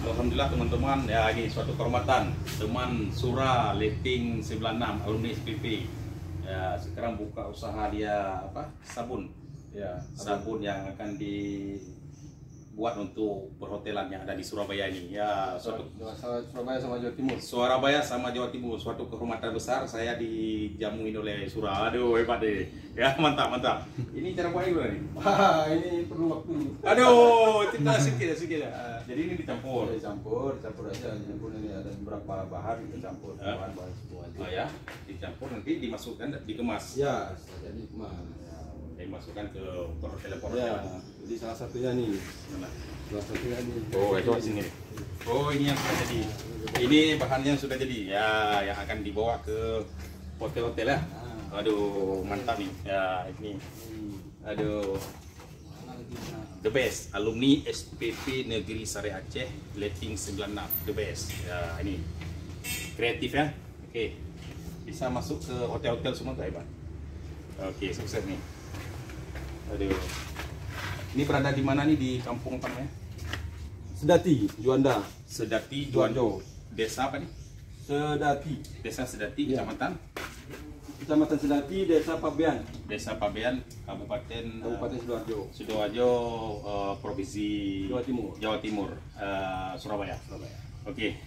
Alhamdulillah teman-teman, ya ini suatu kehormatan teman Sura Letting 96 alumni SPP. Ya, sekarang buka usaha dia apa? Sabun. Ya, sabun yang akan dibuat untuk perhotelan yang ada di Surabaya ini. Ya, Surabaya sama Jawa Timur. Surabaya sama Jawa Timur, suatu kehormatan besar saya dijamuin oleh Sura. Aduh, hebat deh. Ya, mantap, mantap. Ini cara buatnya gimana nih? Wah, ini perlu waktu. Aduh, cerita sedikit ya. Jadi ini dicampur. Campur aja. Campur ini ada beberapa bahan kita campur. Bahan semua. Oh ya, dicampur nanti dimasukkan, dikemas. Ya, jadi dikemas. Dimasukkan ke Ya, perhotelan. jadi salah satunya nih. Mana? Salah satunya nih. Oh, itu sini. Oh, ini yang sudah jadi. Ini bahannya yang sudah jadi. Ya, yang akan dibawa ke hotel-hotel ya. Aduh, mantap nih. Ya, ini. Aduh. The best, alumni SPP Negeri Sari Aceh Letting 96, the best. Ya, ini kreatif ya. Oke, bisa masuk ke hotel-hotel semua tuh hebat. Oke, sukses nih. Aduh, ini berada di mana nih di kampung namanya? Sedati, Juanda. Sedati, Juanda. Desa apa nih? Sedati. Desa Sedati, Ya. Kecamatan Sedati, Desa Pabean. Desa Pabean, Kabupaten Sidoarjo. Sidoarjo, Provinsi Jawa Timur. Jawa Timur, Surabaya. Oke.